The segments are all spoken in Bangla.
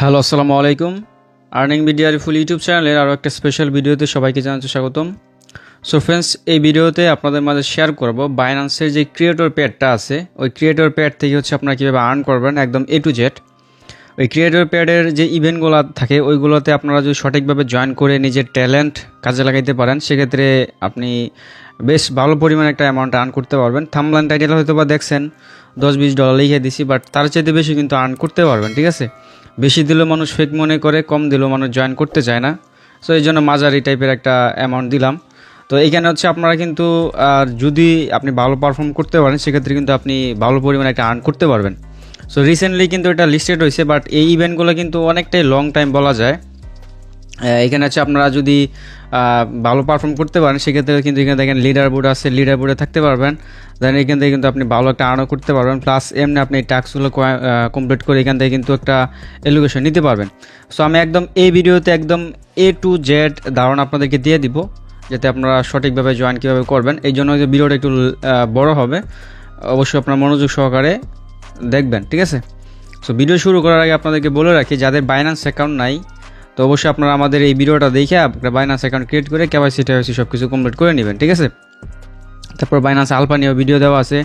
হ্যালো, আসসালামু আলাইকুম। আর্নিং মিডিয়ার ফুল ইউটিউব চ্যানেলের আরও একটা স্পেশাল ভিডিওতে সবাইকে জানাচ্ছি স্বাগতম। সো ফ্রেন্ডস, এই ভিডিওতে আপনাদের মাঝে শেয়ার করব বাইন্যান্সের যে ক্রিয়েটর প্যাডটা আছে, ওই ক্রিয়েটর প্যাড থেকে আপনারা কীভাবে আর্ন করবেন একদম এ টু জেড। ওই ক্রিয়েটর প্যাডের যে ইভেন্টগুলো থাকে ওইগুলোতে আপনারা যদি সঠিকভাবে জয়েন করে নিজের ট্যালেন্ট কাজে লাগাইতে পারেন, সেক্ষেত্রে আপনি বেশ ভালো পরিমাণে একটা অ্যামাউন্ট আর্ন করতে পারবেন। থাম্বনেল টাইটেল হয়তো বা দেখছেন $10-20 লিখে দিছি, বাট তার চাইতে বেশি কিন্তু আর্ন করতে পারবেন। ঠিক আছে, বেশি দিলেও মানুষ ফেক মনে করে, কম দিলেও মানুষ জয়েন করতে চায় না। সো এই জন্য মাঝারি টাইপের একটা অ্যামাউন্ট দিলাম। তো এইখানে আপনারা কিন্তু যদি আপনি ভালো পারফর্ম করতে পারেন, সেক্ষেত্রে কিন্তু আপনি ভালো পরিমাণে একটা আর্ন করতে পারবেন। সো রিসেন্টলি কিন্তু এটা লিস্টেড হয়েছে, বাট এই ইভেন্টগুলো কিন্তু অনেকটাই লং টাইম বলা যায়। এখানে আপনারা যদি ভালো পারফর্ম করতে পারেন, সেক্ষেত্রে কিন্তু এখানে দেখেন লিডার বোর্ড আছে, লিডার বোর্ডে থাকতে পারবেন। দেন এখান থেকে কিন্তু আপনি ভালো একটা আর্নও করতে পারবেন, প্লাস এমনি আপনি এই টাস্কগুলো কমপ্লিট করে এখান থেকে কিন্তু একটা এলোকেশন নিতে পারবেন। সো আমি একদম এই ভিডিওতে একদম এ টু জেড ধারণা আপনাদেরকে দিয়ে দিব, যাতে আপনারা সঠিকভাবে জয়েন কীভাবে করবেন। এই জন্য যে ভিডিওটা একটু বড় হবে, অবশ্যই আপনারা মনোযোগ সহকারে দেখবেন। ঠিক আছে, সো ভিডিও শুরু করার আগে আপনাদেরকে বলে রাখি, যাদের বাইন্যান্স অ্যাকাউন্ট নাই, তো অবশ্যই আপনারা আমাদের এই ভিডিওটা দেখে আপনারা বাইন্যান্স অ্যাকাউন্ট ক্রিয়েট করে কেওয়াইসি সব কিছু কমপ্লিট করে নেবেন। ঠিক আছে, তারপর বাইন্যান্স আলফা নিয়েও ভিডিও দেওয়া আছে।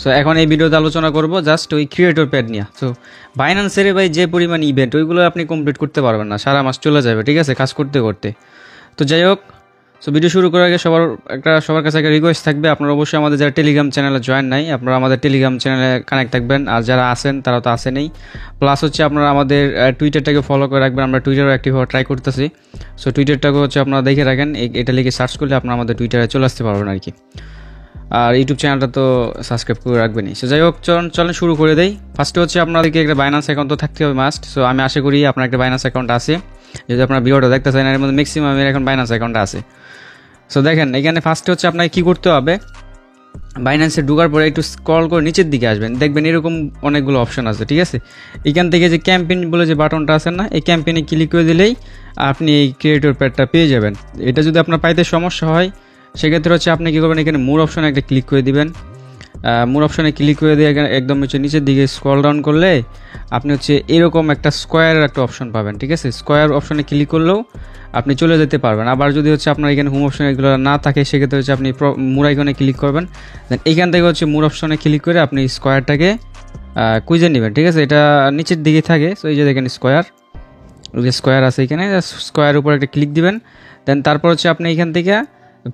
সো এখন এই ভিডিওতে আলোচনা করব জাস্ট ওই ক্রিয়েটর প্যাড নিয়ে। সো বাইন্যান্সের ভাই যে পরিমাণ ইভেন্ট, ওইগুলো আপনি কমপ্লিট করতে পারবেন না, সারা মাস চলে যাবে। ঠিক আছে, কাজ করতে করতে। তো যাই হোক, সো ভিডিও শুরু করার আগে সবার কাছে একটা রিকোয়েস্ট থাকবে, আপনারা অবশ্যই আমাদের যারা টেলিগ্রাম চ্যানেলে জয়েন নাই, আপনারা আমাদের টেলিগ্রাম চ্যানেলে কানেক্ট থাকবেন। আর যারা আছেন তারা তো আসেনই, প্লাস আপনারা আমাদের টুইটারটাকে ফলো করে রাখবেন। আমরা টুইটারও অ্যাক্টিভ হওয়ার ট্রাই করতেছি। সো টুইটারটাকে আপনারা দেখে রাখেন, এটা লিখে সার্চ করলে আপনারা আমাদের টুইটারে চলে আসতে পারবেন আর কি। আর ইউটিউব চ্যানেলটা তো সাবস্ক্রাইব করে রাখবেনই। সো যাই হোক, চলেন শুরু করে দেই। ফার্স্টে আপনাদেরকে একটা বাইন্যান্স অ্যাকাউন্ট তো থাকতে হবে মাস্ট। সো আমি আশা করি আপনার একটা বাইন্যান্স অ্যাকাউন্ট আছে, যদি আপনার ভিডিওটা দেখতে চান। এর মধ্যে ম্যাক্সিমাম এখন বাইন্যান্স অ্যাকাউন্ট আছে। সো দেখেন, এখানে ফার্স্টে আপনাকে কী করতে হবে, বাইন্যান্সে ঢোকার পরে একটু স্ক্রল করে নিচের দিকে আসবেন, দেখবেন এরকম অনেকগুলো অপশন আছে। ঠিক আছে, এখান থেকে যে ক্যাম্পেইন বলে যে বাটনটা আছে না, এই ক্যাম্পেইনে ক্লিক করে দিলেই আপনি এই ক্রিয়েটর প্যাডটা পেয়ে যাবেন। এটা যদি আপনার পাইতে সমস্যা হয়, সেক্ষেত্রে আপনি কী করবেন, এখানে মোর অপশনে একটা ক্লিক করে দিবেন। মোর অপশনে ক্লিক করে দিয়ে একদম নিচের দিকে স্ক্রল ডাউন করলে আপনি এরকম একটা স্কোয়ারের একটা অপশন পাবেন। ঠিক আছে, স্কোয়ার অপশনে ক্লিক করলেও আপনি চলে যেতে পারবেন। আবার যদি আপনার এখানে হোম অপশন এগুলো না থাকে, সেক্ষেত্রে আপনি মোর আইকনে ক্লিক করবেন। দেন এইখান থেকে মোর অপশনে ক্লিক করে আপনি স্কোয়ারটাকে খুঁজে নেবেন। ঠিক আছে, এটা নিচের দিকে থাকে। সো এই যে দেখেন স্কোয়ার, ওই যে স্কোয়ার আছে এখানে, স্কোয়ারের উপর একটা ক্লিক দিবেন। দেন তারপর আপনি এখান থেকে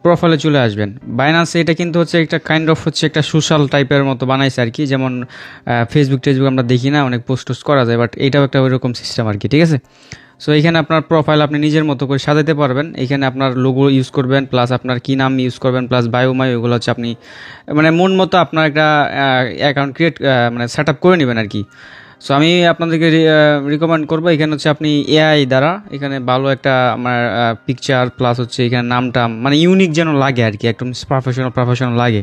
প্রোফাইলে চলে আসবেন। বাইন্যান্সে এটা কিন্তু একটা কাইন্ড অফ একটা সোশ্যাল টাইপের মতো বানাইছে আর কি, যেমন ফেসবুক আমরা দেখি না, অনেক পোস্ট করা যায়, বাট এটাও একটা ওইরকম সিস্টেম আর কি। ঠিক আছে, সো এখানে আপনার প্রোফাইল আপনি নিজের মতো করে সাজাতে পারবেন। এখানে আপনার লোগো ইউজ করবেন, প্লাস আপনার কী নাম ইউজ করবেন, প্লাস বায়োমাই, ওগুলো আপনি মন মতো আপনার একটা অ্যাকাউন্ট সেট আপ করে নেবেন আর কি। সো আমি আপনাদেরকে রিকমেন্ড করবো, এখানে আপনি এআই দ্বারা এখানে ভালো একটা আমার পিকচার, প্লাস এখানে নামটা ইউনিক যেন লাগে আর কি, একদম প্রফেশনাল লাগে,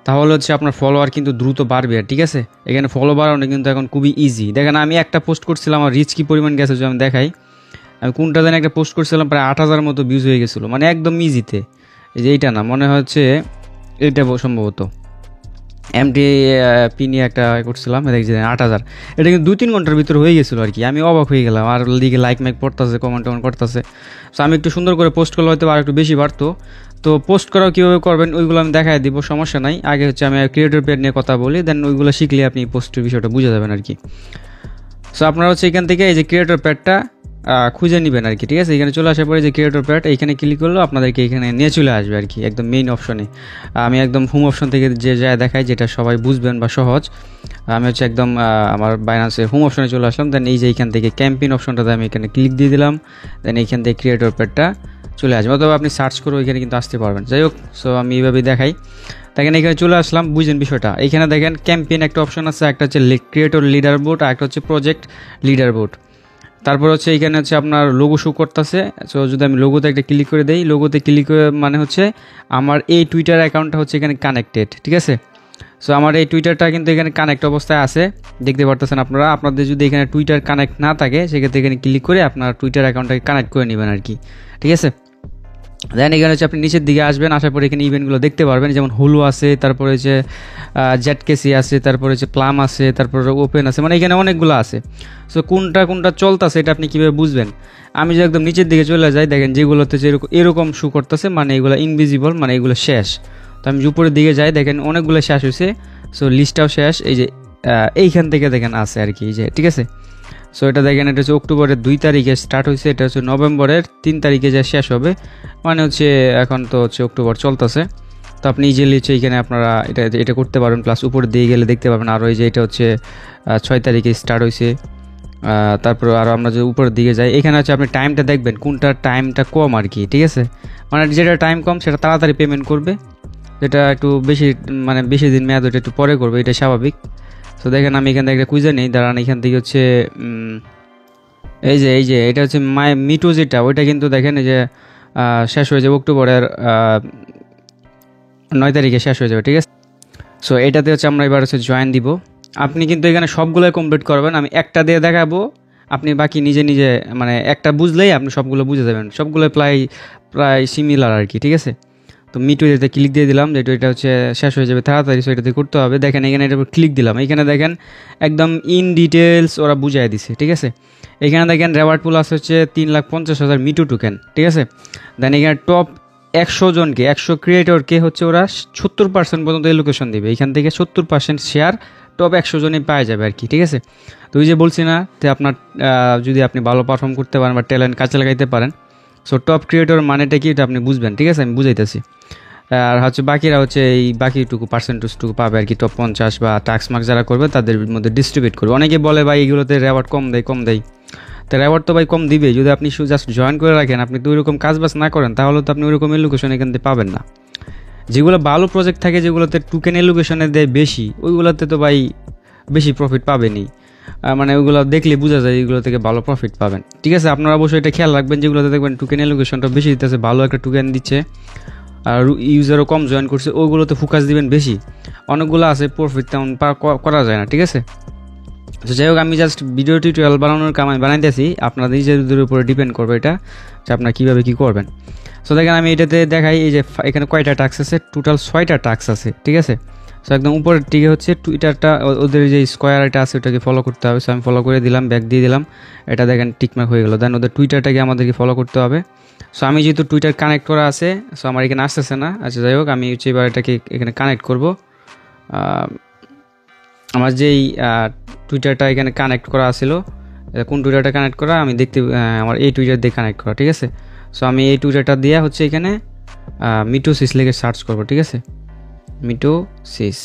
তাহলে আপনার ফলোয়ার কিন্তু দ্রুত বাড়বে। ঠিক আছে, এখানে ফলো বাড়ানো কিন্তু এখন খুবই ইজি। দেখেন, আমি একটা পোস্ট করছিলাম, আমার রিচ কী পরিমাণ গেছে যদি আমি দেখাই। আমি কোনটা যেন একটা পোস্ট করছিলাম, প্রায় 8,000 মতো ভিউজ হয়ে গেছিলো, একদম ইজিতে। এই যে এইটা না, মনে হচ্ছে এটা সম্ভবত MTP নিয়ে একটা করছিলাম, দেখছি 8,000। এটা কিন্তু 2-3 ঘন্টার ভিতরে হয়ে গেছিলো আর কি। আমি অবাক হয়ে গেলাম, আর দিকে লাইক পড়তেছে, কমেন্ট করতেছে। সো আমি একটু সুন্দর করে পোস্ট করলে হয়তো আর একটু বেশি বাড়তো। তো পোস্ট করাও কীভাবে করবেন ওইগুলো আমি দেখাই দিব, সমস্যা নাই। আগে আমি ক্রিয়েটর প্যাড নিয়ে কথা বলি, দেন ওইগুলো শিখলে আপনি পোস্টের বিষয়টা বুঝে যাবেন আর কি। সো আপনারা এখান থেকে এই যে ক্রিয়েটর প্যাডটা খুঁজে নেবেন আর কি। ঠিক আছে, এখানে চলে আসার পরে যে ক্রিয়েটর প্যাড, এইখানে ক্লিক করলেও আপনাদেরকে এখানে নিয়ে চলে আসবে আর কি, একদম মেইন অপশনে। আমি একদম হোম অপশন থেকে যে যায় দেখাই, যেটা সবাই বুঝবেন বা সহজ। আমি একদম আমার বাইন্যান্সের হোম অপশনে চলে আসলাম। দেন এই যে এইখান থেকে ক্যাম্পেইন অপশনটাতে আমি এখানে ক্লিক দিয়ে দিলাম। দেন এইখান থেকে ক্রিয়েটর প্যাডটা চলে আসবে, অথবা আপনি সার্চ করে ওইখানে কিন্তু আসতে পারবেন। যাই হোক, সো আমি এইভাবেই দেখাই। দেখেন এখানে চলে আসলাম, বুঝেন বিষয়টা। এইখানে দেখেন ক্যাম্পেইন একটা অপশন আছে, একটা ক্রিয়েটর লিডার বোর্ড, আর একটা প্রজেক্ট লিডার বোর্ড। তারপর এইখানে আপনার লোগো শো করতেছে। সো যদি আমি লোগোতে একটা ক্লিক করে দেই, লোগোতে ক্লিক করে আমার এই টুইটার অ্যাকাউন্টটা এখানে কানেক্টেড। ঠিক আছে, সো আমার এই টুইটারটা কিন্তু এখানে কানেক্ট অবস্থায় আছে, দেখতে পারতেছেন আপনারা। আপনাদের যদি এখানে টুইটার কানেক্ট না থাকে, সেক্ষেত্রে এখানে ক্লিক করে আপনার টুইটার অ্যাকাউন্টটাকে কানেক্ট করে নেবেন আর কি। ঠিক আছে, দেন এখানে আপনি নিচের দিকে আসবেন, আসার পরে এখানে ইভেন্টগুলো দেখতে পারবেন, যেমন হুলু আছে, তারপরে জেটকেসি আছে, তারপরে হচ্ছে প্লাম আছে, তারপরে ওপেন আছে, মানে এখানে অনেকগুলো আছে। সো কোনটা চলতেছে এটা আপনি কীভাবে বুঝবেন? আমি যে একদম নিচের দিকে চলে যাই, দেখেন যেগুলোতে যে এরকম শু করতেছে মানে এগুলো ইনভিজিবল, মানে এগুলো শেষ। তো আমি উপরের দিকে যাই, দেখেন অনেকগুলো শেষ হয়েছে। সো লিস্টটাও শেষ, এই যে এইখান থেকে দেখেন আছে আর কি, এই যে ঠিক আছে। সো এটা দেখেন, এটা হচ্ছে অক্টোবরের 2 তারিখে স্টার্ট হয়েছে, এটা হচ্ছে নভেম্বরের 3 তারিখে যা শেষ হবে, মানে হচ্ছে এখন তো হচ্ছে অক্টোবর চলতেছে। তো আপনি ইজিলি হচ্ছে এইখানে আপনারা এটা করতে পারবেন। প্লাস উপরে দিয়ে গেলে দেখতে পাবেন আরও, এই যে এটা হচ্ছে 6 তারিখে স্টার্ট হয়েছে। তারপর আরও আমরা যে উপরের দিকে যাই, এখানে হচ্ছে আপনি টাইমটা দেখবেন কোনটা টাইমটা কম আর কি, ঠিক আছে। মানে যেটা টাইম কম সেটা তাড়াতাড়ি পেমেন্ট করবে, যেটা একটু বেশি মানে বেশি দিন মেয়াদ ওটা একটু পরে করবে, এটা স্বাভাবিক। তো দেখেন আমি এখান থেকে একটা কুইজে নেই, দাঁড়ান। এখান থেকে হচ্ছে এই যে এটা হচ্ছে মিটু যেটা, ওইটা কিন্তু দেখেন এই যে শেষ হয়ে যাবে অক্টোবরের 9 তারিখে শেষ হয়ে যাবে, ঠিক আছে। সো এটাতে হচ্ছে আমরা এবার হচ্ছে জয়েন দিব। আপনি কিন্তু এখানে সবগুলোই কমপ্লিট করবেন, আমি একটা দিয়ে দেখাবো, আপনি বাকি নিজে মানে একটা বুঝলেই আপনি সবগুলো বুঝে যাবেন, সবগুলো প্রায় সিমিলার আর কি, ঠিক আছে। তো মিটু এটাতে ক্লিক দিয়ে দিলাম, যেটা এটা হচ্ছে শেষ হয়ে যাবে তাড়াতাড়ি, সো এটাতে করতে হবে। দেখেন এখানে এটার উপর ক্লিক দিলাম, এখানে দেখেন একদম ইন ডিটেলস ওরা বুঝাই দিছে, ঠিক আছে। এখানে দেখেন রেওয়ার্ড পুল আছে হচ্ছে 3,50,000 মিটু টোকেন, ঠিক আছে। দেন এখানে টপ 100 জনকে, 100 ক্রিয়েটরকে হচ্ছে ওরা 70% পর্যন্ত এলোকেশন দেবে, এখান থেকে 70% শেয়ার টপ 100 জনই পাওয়া যাবে আর কি, ঠিক আছে। তো ওই যে বলছি না যে আপনার যদি আপনি ভালো পারফর্ম করতে পারেন বা ট্যালেন্ট কাজে লাগাইতে পারেন, সো টপ ক্রিয়েটর মানেটা কি এটা আপনি বুঝবেন, ঠিক আছে, আমি বুঝাইতেছি। আর হচ্ছে বাকিরা হচ্ছে এই বাকিটুকু পার্সেন্টেজটুকু পাবে আর কি, টপ 50 বা টাস্ক মার্ক যারা করবে তাদের মধ্যে ডিস্ট্রিবিউট করবে। অনেকে বলে ভাই এগুলোতে রেওয়ার্ড কম দেয়, তো রেওয়ার্ড তো ভাই কম দিবে যদি আপনি জাস্ট জয়েন করে রাখেন, আপনি তো ওইরকম কাজবাজ না করেন, তাহলে তো আপনি ওইরকম এলোকেশন এখান থেকে পাবেন না। যেগুলো ভালো প্রজেক্ট থাকে, যেগুলোতে টোকেন এলোকেশনে দেয় বেশি, ওইগুলোতে তো ভাই বেশি প্রফিট পাবেনই, মানে ওইগুলো দেখলে বোঝা যায় এগুলো থেকে ভালো প্রফিট পাবেন, ঠিক আছে। আপনারা অবশ্যই এটা খেয়াল রাখবেন, যেগুলোতে দেখবেন টোকেন এলোকেশনটা বেশি দিতেছে, ভালো একটা টোকেন দিচ্ছে আর ইউজারও কম জয়েন করছে, ওইগুলোতে ফোকাস দিবেন বেশি। অনেকগুলো আছে প্রফিট তেমন করা যায় না, ঠিক আছে। তো যাই হোক, আমি জাস্ট ভিডিও টিউটোরিয়াল বানানোর কাম আমি বানাইতেছি, আপনাদের নিজেদের উপরে ডিপেন্ড করবে এটা যে আপনারা কীভাবে কী করবেন। সো দেখেন আমি এটাতে দেখাই, এই যে এখানে কয়টা টাস্ক আছে, টোটাল 6টা টাস্ক আছে, ঠিক আছে। সো একদম উপরের দিকে হচ্ছে টুইটারটা, ওদের যে স্কোয়ার এটা আছে ওটাকে ফলো করতে হবে। সো আমি ফলো করে দিলাম, ব্যাক দিয়ে দিলাম, এটা দেখেন টিকমার্ক হয়ে গেল। দেন ওদের টুইটারটাকে আমাদেরকে ফলো করতে হবে। সো আমি যেহেতু টুইটার কানেক্ট করা আছে, সো আমার এখানে আসতেছে না, আচ্ছা যাই হোক, আমি হচ্ছে এবার এটাকে এখানে কানেক্ট করব। আমার যেই টুইটারটা এখানে কানেক্ট করা ছিল, কোন টুইটারটা কানেক্ট করা আমি দেখতে, আমার এই টুইটার দিয়ে কানেক্ট করা, ঠিক আছে। সো আমি এই টুইটারটা দিয়ে হচ্ছে এখানে মিটু সিস লিখে সার্চ করবো, ঠিক আছে, মিটু সিস।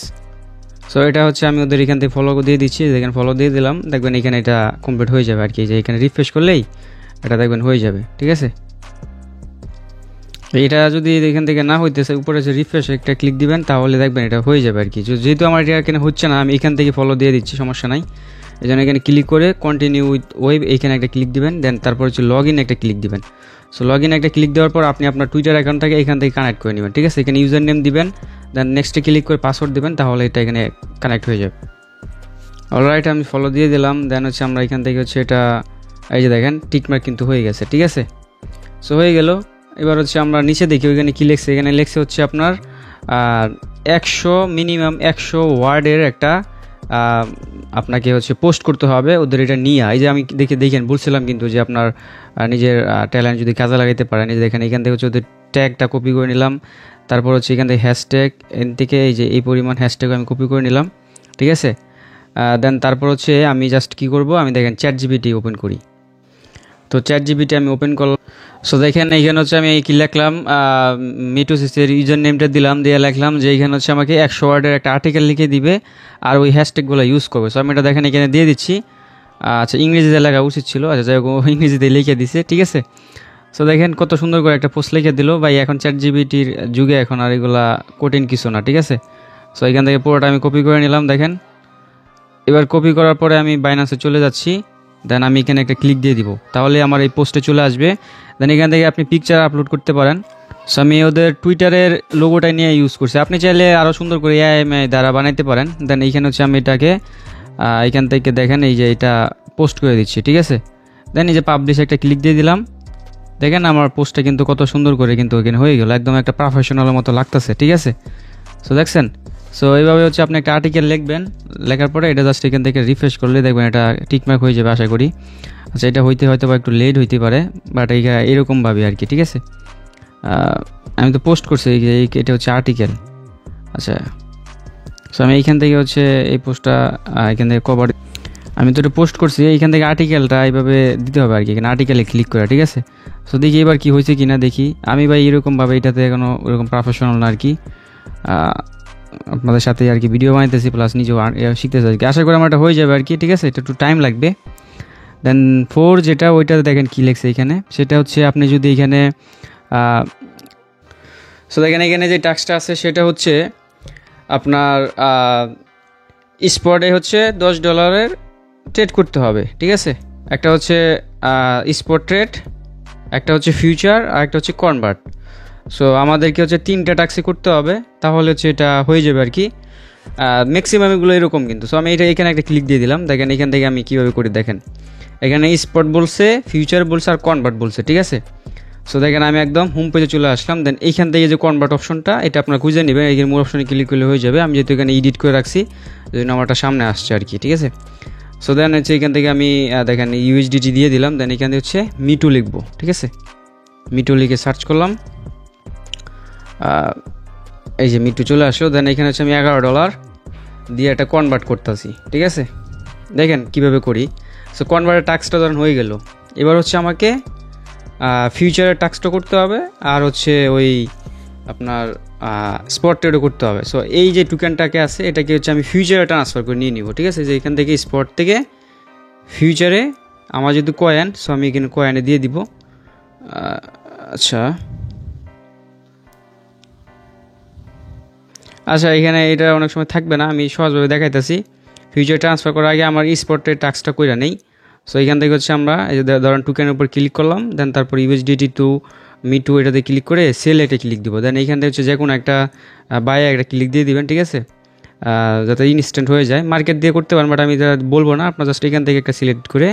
সো এটা হচ্ছে আমি ওদের এখান থেকে ফলো দিয়ে দিচ্ছি, এখানে ফলো দিয়ে দিলাম, দেখবেন এখানে এটা কমপ্লিট হয়ে যাবে আর কি, যে এখানে রিফ্রেশ করলেই এটা দেখবেন হয়ে যাবে, ঠিক আছে। এটা যদি এখান থেকে না হইতেছে, উপরে যে রিফ্রেশ একটা ক্লিক দিবেন, তাহলে দেখবেন এটা হয়ে যাবে আর কি। যেহেতু আমার এটা এখানে হচ্ছে না, আমি এখান থেকে ফলো দিয়ে দিচ্ছি, সমস্যা নাই। এই জন্য এখানে ক্লিক করে কন্টিনিউ উইথ ওয়েব এইখানে একটা ক্লিক দিবেন, দেন তারপর হচ্ছে লগ ইন একটা ক্লিক দিবেন। সো লগ ইন একটা ক্লিক দেওয়ার পর আপনি আপনার টুইটার অ্যাকাউন্টটাকে এখান থেকে কানেক্ট করে নেবেন, ঠিক আছে। এখানে ইউজার নেম দিবেন, দেন নেক্সটে ক্লিক করে পাসওয়ার্ড দিবেন, তাহলে এটা এখানে কানেক্ট হয়ে যাবে। অলরাইট, আমি ফলো দিয়ে দিলাম। দেন হচ্ছে আমরা এখান থেকে হচ্ছে এটা, এই যে দেখেন টিকমার্ক কিন্তু হয়ে গেছে, ঠিক আছে। সো হয়ে গেল। এবার হচ্ছে আমরা নিচে দেখি ওইখানে কী লেখছে, এখানে লেখছে হচ্ছে আপনার 100 মিনিমাম 100 ওয়ার্ডের একটা আপনাকে হচ্ছে পোস্ট করতে হবে ওদের এটা নিয়ে। এই যে আমি দেখেন বলছিলাম কিন্তু যে আপনার নিজের ট্যালেন্ট যদি কাজে লাগাইতে পারেন, এই যে দেখেন এখান থেকে হচ্ছে ওদের ট্যাগটা কপি করে নিলাম, তারপর হচ্ছে এখান থেকে হ্যাশট্যাগ, এখান থেকে এই যে এই পরিমাণ হ্যাশট্যাগ আমি কপি করে নিলাম, ঠিক আছে। দেন তারপর হচ্ছে আমি জাস্ট কী করব, আমি দেখেন ChatGPT ওপেন করি। তো ChatGPT আমি ওপেন করলাম। সো দেখেন এইখানে হচ্ছে আমি কি লিখলাম, মিটু সিসের ইউজার নেমটা দিলাম, দিয়ে লিখলাম যে এইখানে হচ্ছে আমাকে 100 ওয়ার্ডের একটা আর্টিকেল লিখে দিবে আর ওই হ্যাশট্যাগুলো ইউজ করবে। সো আমি এটা দেখেন এখানে দিয়ে দিচ্ছি। আচ্ছা, ইংরেজিতে লেখা উচিত ছিল, আচ্ছা যাই হোক ইংরেজিতে লিখে দিছে, ঠিক আছে। সো দেখেন কত সুন্দর করে একটা পোস্ট লিখে দিল ভাই। এখন ChatGPTর যুগে এখন আর এগুলা কঠিন কিছু না, ঠিক আছে। সো এখান থেকে পুরোটা আমি কপি করে নিলাম, দেখেন। এবার কপি করার পরে আমি বাইন্যান্সে চলে যাচ্ছি, দেন আমি এখানে একটা ক্লিক দিয়ে দিব, তাহলে আমার এই পোস্টে চলে আসবে। দেন এখান থেকে আপনি পিকচার আপলোড করতে পারেন। সো আমি ওদের টুইটারের লোগোটা নিয়ে ইউজ করছি, আপনি চাইলে আরও সুন্দর করে এআই দ্বারা বানাইতে পারেন। দেন এইখানে হচ্ছে আমি এটাকে এখান থেকে দেখেন এই যে এটা পোস্ট করে দিচ্ছি, ঠিক আছে। দেন এই যে পাবলিশ একটা ক্লিক দিয়ে দিলাম, দেখেন আমার পোস্টটা কিন্তু কত সুন্দর করে কিন্তু এখানে হয়ে গেল, একদম একটা প্রফেশনালের মতো লাগতেছে, ঠিক আছে। সো দেখছেন, সো এইভাবে হচ্ছে আপনি একটা আর্টিকেল লিখবেন, লেখার পরে এটা জাস্ট এখান থেকে রিফ্রেশ করলে দেখবেন এটা টিকমার্ক হয়ে যাবে আশা করি। আচ্ছা, এটা হয়তো বা একটু লেট হইতে পারে, বাট এরকমভাবে আর কি, ঠিক আছে। আমি তো পোস্ট করছি, এটা হচ্ছে আর্টিকেল। আচ্ছা, সো আমি এইখান থেকে হচ্ছে এই পোস্টটা এখান থেকে কভার, আমি তো এটা পোস্ট করছি, এইখান থেকে আর্টিকেলটা এইভাবে দিতে হবে আর কি, এখানে আর্টিকেলে ক্লিক করে, ঠিক আছে। সো দেখি এবার কি হয়েছে কিনা দেখি। আমি ভাই এরকমভাবে এটাতে এখনও ওরকম প্রফেশনাল না আর কি, আপনাদের সাথে আর কি ভিডিও বানাইতেছি প্লাস নিজেও শিখতেছি আর কি। আশা করি আমার এটা হয়ে যাবে আর কি, ঠিক আছে। এটা একটু টাইম লাগবে। দেন 4 যেটা ওইটাতে দেখেন কী লেখছে এখানে, সেটা হচ্ছে আপনি যদি এখানে সো দেখেন এখানে যে টাস্কটা আছে সেটা হচ্ছে আপনার স্পটে হচ্ছে $10 ট্রেড করতে হবে, ঠিক আছে। একটা হচ্ছে স্পট ট্রেড, একটা হচ্ছে ফিউচার, আর একটা হচ্ছে কনভার্ট। সো আমাদেরকে হচ্ছে 3টা টাস্কই করতে হবে, তাহলে হচ্ছে এটা হয়ে যাবে আর কি। ম্যাক্সিমাম এগুলো এরকম কিন্তু। সো আমি এখানে একটা ক্লিক দিয়ে দিলাম। দেখেন এখান থেকে আমি কীভাবে করি দেখেন, এখানে স্পট বলছে, ফিউচার বলছে, আর কনভার্ট বলছে, ঠিক আছে। সো দেখেন আমি একদম হোম পেজে চলে আসলাম। দেন এইখান থেকে যে কনভার্ট অপশনটা, এটা আপনার খুঁজে নেবেন, এই মোর অপশনে ক্লিক করলে হয়ে যাবে। আমি যেহেতু এখানে এডিট করে রাখছি, এই জন্য আমারটা সামনে আসছে আর কি, ঠিক আছে। সো দেন হচ্ছে এখান থেকে আমি দেখেন USDT দিয়ে দিলাম। দেন এখান থেকে হচ্ছে মিটু লিখবো, ঠিক আছে। মিটু লিখে সার্চ করলাম, এই যে মিটু চলে আসলো। দেন এখানে হচ্ছে আমি $11 দিয়ে এটা কনভার্ট করতেছি, ঠিক আছে। দেখেন কিভাবে করি। সো কনভার্টের টাস্কটা ধরেন হয়ে গেল। এবার হচ্ছে আমাকে ফিউচারের টাস্কটা করতে হবে, আর হচ্ছে ওই আপনার স্পট ট্রেডও করতে হবে। সো এই যে টোকেনটাকে আছে, এটাকে হচ্ছে আমি ফিউচারে ট্রান্সফার করে নিয়ে নিব, ঠিক আছে। যে এখান থেকে স্পট থেকে ফিউচারে আমার যদি কয়েন, সো আমি এখানে কয়েনে দিয়ে দিব। আচ্ছা, এখানে এটা অনেক সময় থাকবে না, আমি সহজভাবে দেখাইতেছি। ফিউচার ট্রান্সফার করার আগে আমার স্পটের টাস্কটা কইরা নেই। সো এখান থেকে হচ্ছে আমরা এই যে ধরেন টোকেনের উপর ক্লিক করলাম, দেন তারপর USDT টু মিটু এটাতে ক্লিক করে সেল এটা ক্লিক দিব। দেন এইখান থেকে হচ্ছে যে কোনো একটা বায়ে একটা ক্লিক দিয়ে দিবেন, ঠিক আছে, যাতে ইনস্ট্যান্ট হয়ে যায়। মার্কেট দিয়ে করতে পারেন, বাট আমি বলবো না, আপনার জাস্ট এখান থেকে একটা সিলেক্ট করে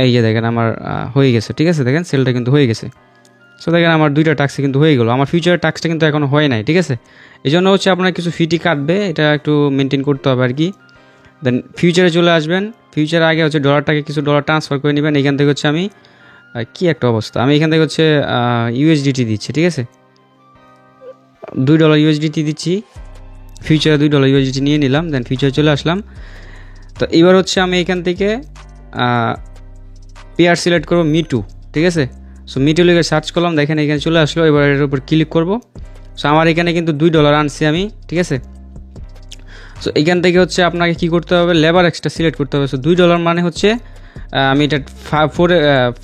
এই যে দেখেন আমার হয়ে গেছে, ঠিক আছে। দেখেন সেলটা কিন্তু হয়ে গেছে। সো দেখেন আমার 2টা টাস্ক কিন্তু হয়ে গেলো। আমার ফিউচারের টাস্কটা কিন্তু এখনও হয় নাই, ঠিক আছে। এই জন্য হচ্ছে আপনার কিছু ফিটি কাটবে, এটা একটু মেনটেন করতে হবে আর কি। দেন ফিউচারে চলে আসবেন। ফিউচারে আগে হচ্ছে ডলারটাকে কিছু ডলার ট্রান্সফার করে নেবেন। এখান থেকে হচ্ছে আমি কি একটা অবস্থা, আমি এখান থেকে হচ্ছে USDT দিচ্ছি, ঠিক আছে। $2 USDT দিচ্ছি, ফিউচারে $2 USDT নিয়ে নিলাম। দেন ফিউচারে চলে আসলাম। তো এবার হচ্ছে আমি এখান থেকে পেয়ার সিলেক্ট করবো মিটু, ঠিক আছে। সো মিটু লিখে সার্চ করলাম, দেখেন এখানে চলে আসলো। এবার এটার উপর ক্লিক করবো। সো আমার এখানে কিন্তু $2 আনছি আমি, ঠিক আছে। সো এখান থেকে হচ্ছে আপনাকে কি করতে হবে, লেবার এক্সট্রা সিলেক্ট করতে হবে। সো $2 মানে হচ্ছে আমি এটা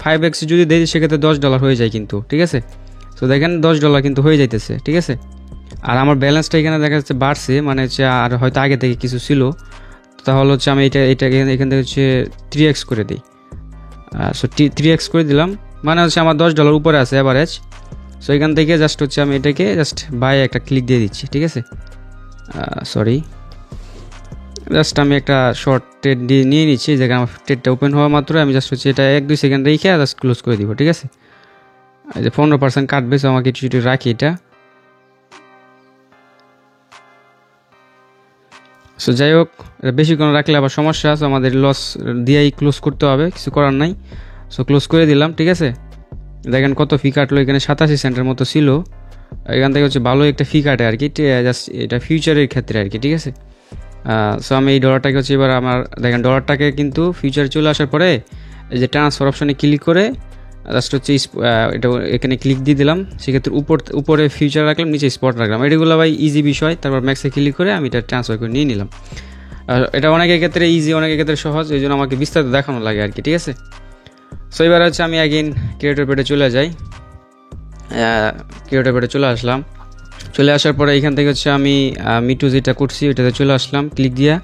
5x যদি দিই সেক্ষেত্রে $10 হয়ে যায় কিন্তু, ঠিক আছে। সো দেখেন $10 কিন্তু হয়ে যাইতেছে, ঠিক আছে। আর আমার ব্যালেন্সটা এখানে দেখা যাচ্ছে বাড়ছে, মানে হচ্ছে আর হয়তো আগে থেকে কিছু ছিল, তাহলে হচ্ছে আমি এটা এখান থেকে হচ্ছে 3x করে দিই। সো 3x করে দিলাম, মানে হচ্ছে আমার $10 উপরে আছে অ্যাভারেজ। সো এখান থেকে জাস্ট হচ্ছে আমি এটাকে জাস্ট বাই একটা ক্লিক দিয়ে দিচ্ছি, ঠিক আছে। জাস্ট আমি একটা শর্ট ট্রেড দিয়ে নিয়ে নিচ্ছি, যেখানে আমার ট্রেডটা ওপেন হওয়া মাত্র আমি জাস্ট হচ্ছে এটা 1-2 সেকেন্ড রেখে জাস্ট ক্লোজ করে দিব, ঠিক আছে। এই যে 15% কাটবে, সো আমাকে একটু রাখি এটা। সো যাই হোক, এটা বেশিক্ষণ রাখলে আবার সমস্যা আছে, আমাদের লস দিয়েই ক্লোজ করতে হবে, কিছু করার নাই। সো ক্লোজ করে দিলাম, ঠিক আছে। দেখেন কত ফি কাটলো, এখানে 87 সেন্টের মতো ছিল। এখান থেকে হচ্ছে ভালো একটা ফি কাটে আর কি, জাস্ট এটা ফিউচারের ক্ষেত্রে আর কি, ঠিক আছে। সো আমি এই ডলারটাকে হচ্ছে এবার আমার দেখেন ডলারটাকে কিন্তু ফিউচারে চলে আসার পরে এই যে ট্রান্সফার অপশনে ক্লিক করে জাস্ট হচ্ছে এটা এখানে ক্লিক দিয়ে দিলাম। সেক্ষেত্রে উপরে ফিউচার রাখলাম, নিচে স্পট রাখলাম। এগুলো ভাই ইজি বিষয়। তারপর ম্যাক্সে ক্লিক করে আমি এটা ট্রান্সফার করে নিয়ে নিলাম। এটা অনেকের ক্ষেত্রে ইজি, অনেকের ক্ষেত্রে সহজ, এই জন্য আমাকে বিস্তারিত দেখানো লাগে আর কি, ঠিক আছে। সো এবার হচ্ছে আমি অ্যাগেইন ক্রিয়েটর পেডে চলে যাই। ক্রিয়েটর পেডে চলে আসলাম। চলে আসার পরে এখান থেকে হচ্ছে আমি মিটু যেটা করছি ওইটাতে চলে আসলাম ক্লিক দিয়া।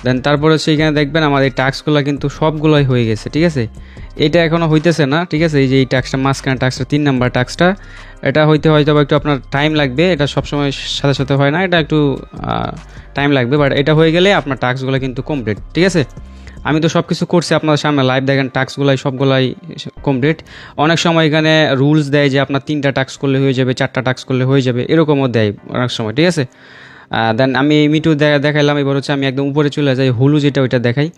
দেন তারপর হচ্ছে এখানে দেখবেন আমার এই টাস্কগুলো কিন্তু সবগুলোই হয়ে গেছে, ঠিক আছে। এটা এখনও হইতেছে না, ঠিক আছে। এই যে এই টাস্কটা মাঝখানে টাস্কটা 3 নাম্বার টাস্কটা, এটা হয়তো একটু আপনার টাইম লাগবে, এটা সবসময় সাথে সাথে হয় না, এটা একটু টাইম লাগবে। বাট এটা হয়ে গেলে আপনার টাস্কগুলো কিন্তু কমপ্লিট, ঠিক আছে। আমি তো সব কিছু করছি আপনাদের সামনে লাইভ, দেখেন টাস্কগুলাই সবগুলাই কমপ্লিট। অনেক সময় এখানে রুলস দেয় যে আপনার 3টা টাস্ক করলে হয়ে যাবে, 4টা টাস্ক করলে হয়ে যাবে, এরকমও দেয় অনেক সময়, ঠিক আছে। দেন আমি মিটু দেখাইলাম। এবার হচ্ছে আমি একদম উপরে চলে যাই, হুলু যেটা ওইটা দেখাই।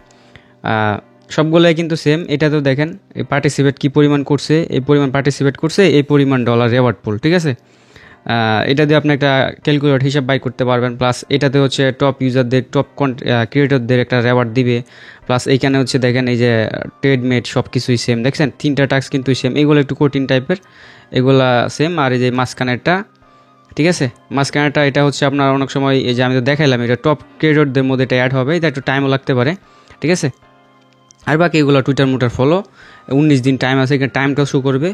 সবগুলোই কিন্তু সেম। এটাতেও দেখেন এই পার্টিসিপেট কী পরিমাণ করছে, এই পরিমাণ পার্টিসিপেট করছে, এই পরিমাণ ডলার রেওয়ার্ড পুল, ঠিক আছে। এটা দিয়ে আপনি একটা ক্যালকুলেটর হিসাব বাই করতে পারবেন। প্লাস এটাতে হচ্ছে টপ ইউজারদের, টপ ক্রিয়েটরদের একটা রেওয়ার্ড দিবে। প্লাস এইখানে হচ্ছে দেখেন এই যে ট্রেডমেট সব কিছুই সেম, দেখছেন 3টা টাস্ক কিন্তু সেম। এগুলো একটু কঠিন টাইপের, এগুলা সেম। আর এই যে মাঝখানেরটা, ঠিক আছে, মাঝখানেরটা এটা হচ্ছে আপনার অনেক সময় এই যে আমি তো দেখাইলাম, এটা টপ ক্রিয়েটরদের মধ্যে এটা অ্যাড হবে, এটা একটু টাইমও লাগতে পারে, ঠিক আছে। আর বাকি এগুলো টুইটার মুটার ফলো, 19 দিন টাইম আছে, এখানে টাইমটাও শো করবে।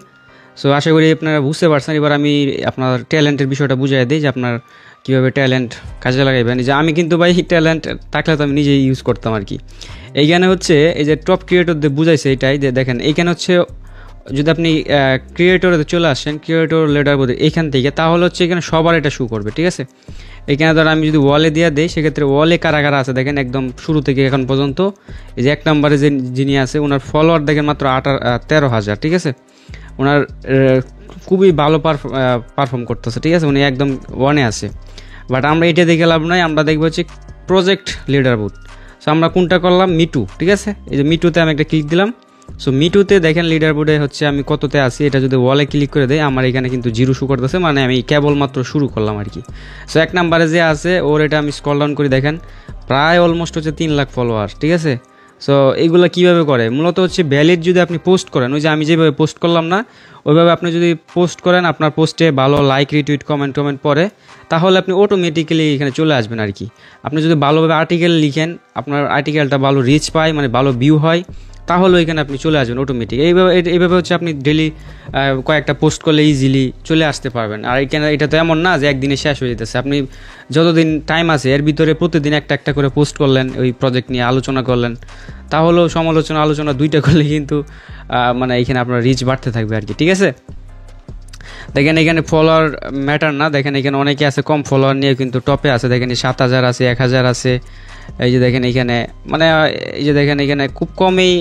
সো আশা করি আপনারা বুঝতে পারছেন। এবার আমি আপনার ট্যালেন্টের বিষয়টা বুঝিয়ে দিই যে আপনার কীভাবে ট্যালেন্ট কাজে লাগাইবেন। যে আমি কিন্তু ভাই ট্যালেন্ট থাকলে তো আমি নিজেই ইউজ করতাম আর কি। এইখানে হচ্ছে এই যে টপ ক্রিয়েটরদের বুঝাইছে এটাই, যে দেখেন এইখানে হচ্ছে যদি আপনি ক্রিয়েটরে চলে আসেন, ক্রিয়েটর লেডার বোর্ডে এইখান থেকে, তাহলে হচ্ছে এখানে সবার এটা শো করবে, ঠিক আছে। এখানে ধর আমি যদি ওয়ালে দিয়ে দিই, সেক্ষেত্রে ওয়ালে কারা কারা আছে দেখেন একদম শুরু থেকে এখন পর্যন্ত। এই যে 1 নম্বরে যিনি আছে ওনার ফলোয়ার দেখেন মাত্র 13,000, ঠিক আছে। ওনার খুবই ভালো পারফর্ম করতেছে, ঠিক আছে, উনি একদম 1-এ আছে। বাট আমরা এটা দেখে লাভ নয়, আমরা দেখবো হচ্ছে প্রজেক্ট লিডার বোর্ড। সো আমরা কোনটা করলাম, মিটু, ঠিক আছে। এই যে মিটুতে আমি একটা ক্লিক দিলাম। সো মিটুতে দেখেন লিডার বোর্ডে হচ্ছে আমি কততে আছি, এটা যদি ওয়ালে ক্লিক করে দেয় আমার এখানে কিন্তু 0 শো করতেছে, মানে আমি কেবলমাত্র শুরু করলাম আর কি। সো 1 নম্বরে যে আছে ওর এটা আমি স্ক্রল ডাউন করি, দেখেন প্রায় অলমোস্ট হচ্ছে 3 লাখ ফলোয়ার, ঠিক আছে। সো এইগুলো কীভাবে করে, মূলত হচ্ছে ভ্যালিড যদি আপনি পোস্ট করেন, ওই যে আমি যেভাবে পোস্ট করলাম না, ওইভাবে আপনি যদি পোস্ট করেন, আপনার পোস্টে ভালো লাইক রিটুইট কমেন্ট পরে, তাহলে আপনি অটোমেটিক্যালি এখানে চলে আসবেন আর কি। আপনি যদি ভালোভাবে আর্টিকেল লিখেন, আপনার আর্টিকেলটা ভালো রিচ পায়, মানে ভালো ভিউ হয়, তাহলে এখানে আপনি চলে আসবেন অটোমেটিক। এইভাবে হচ্ছে আপনি ডেলি কয়েকটা পোস্ট করলে ইজিলি চলে আসতে পারবেন। আর এখানে এটা তো এমন না যে একদিনে শেষ হয়ে যেতেছে, আপনি যতদিন টাইম আছে এর ভিতরে প্রতিদিন একটা একটা করে পোস্ট করলেন, ওই প্রজেক্ট নিয়ে আলোচনা করলেন, তাহলেও আলোচনা 2টা করলে কিন্তু মানে এখানে আপনার রিচ বাড়তে থাকবে আর কি, ঠিক আছে। দেখেন এখানে ফলোয়ার ম্যাটার না, দেখেন এখানে অনেকে আছে কম ফলোয়ার নিয়ে কিন্তু টপে আছে, দেখেন 7,000 আছে, 1,000 আছে। এই যে দেখেন এখানে মানে এই যে দেখেন এখানে খুব কমই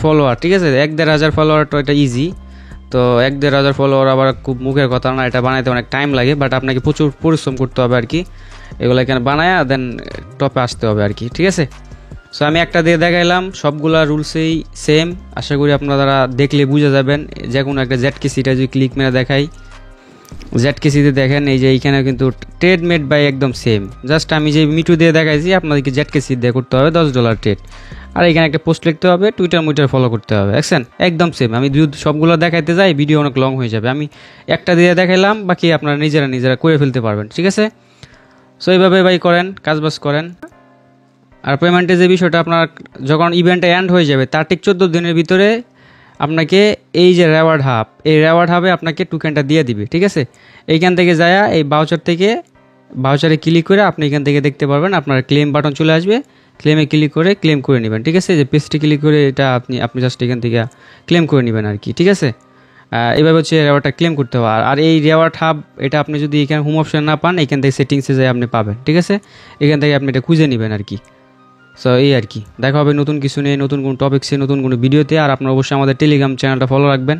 ফলোয়ার, ঠিক আছে। 1-1.5 হাজার ফলোয়ার তো এটা ইজি। তো 1-1.5 হাজার ফলোয়ার আবার খুব মুখের কথা না, এটা বানাইতে অনেক টাইম লাগে, বাট আপনাকে প্রচুর পরিশ্রম করতে হবে আর কি। এগুলো এখানে বানায়া দেন টপে আসতে হবে আর কি, ঠিক আছে। সো আমি একটা দিয়ে দেখাইলাম, সবগুলা রুলসেই সেম। আশা করি আপনারা দেখলে বুঝে যাবেন। যে কোনো একটা ZKCটা যদি ক্লিক মেরে দেখাই, ZKCতে দেখেন এই যে এইখানে কিন্তু ট্রেড মেড বাই একদম সেম। জাস্ট আমি যে মিটু দিয়ে দেখাইছি আপনাদেরকে ZKC দিয়ে করতে হবে $10 ট্রেড। আর এখানে একটা পোস্ট লিখতে হবে, টুইটার ফলো করতে হবে, দেখছেন একদম সেম। আমি যদি সবগুলো দেখাইতে যাই ভিডিও অনেক লং হয়ে যাবে। আমি একটা দিয়ে দেখাইলাম, বাকি আপনারা নিজেরা করে ফেলতে পারবেন, ঠিক আছে। সো এইভাবে ভাই করেন, কাজবাজ করেন। আর পেমেন্টের যে বিষয়টা, আপনার যখন ইভেন্টটা এন্ড হয়ে যাবে তার ঠিক 14 দিনের ভিতরে আপনাকে এই যে রেওয়ার্ড হাব, এই রেওয়ার্ড হাবে আপনাকে টোকেনটা দিয়ে দিবে, ঠিক আছে। এইখান থেকে যায় এই বাউচারে ক্লিক করে আপনি এখান থেকে দেখতে পারবেন আপনার ক্লেম বাটন চলে আসবে। ক্লেমে ক্লিক করে ক্লেম করে নেবেন, ঠিক আছে। যে পেজটি ক্লিক করে এটা আপনি জাস্ট এখান থেকে ক্লেম করে নেবেন আর কি, ঠিক আছে। এইভাবে হচ্ছে রেওয়ার্ডটা ক্লেম করতে হবে। আর এই রেওয়ার্ড হাব এটা আপনি যদি এখানে হোম অপশন না পান, এখান থেকে সেটিংসে যায় আপনি পাবেন, ঠিক আছে। এখান থেকে আপনি এটা খুঁজে নেবেন আর কি। সো এই আর কি, দেখা হবে নতুন কিছু নিয়ে, নতুন কোনো টপিক্সে, নতুন কোনো ভিডিওতে। আর আপনারা অবশ্যই আমাদের টেলিগ্রাম চ্যানেলটা ফলো রাখবেন।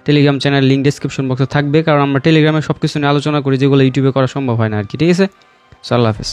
টেলিগ্রাম চ্যানেল লিঙ্ক ডিসক্রিপশন বক্সে থাকবে, কারণ আমরা টেলিগ্রামে সব কিছু নিয়ে আলোচনা করি যেগুলো ইউটিউবে করা সম্ভব হয় না আর কি, ঠিক আছে। সো আল্লাহ হাফেজ।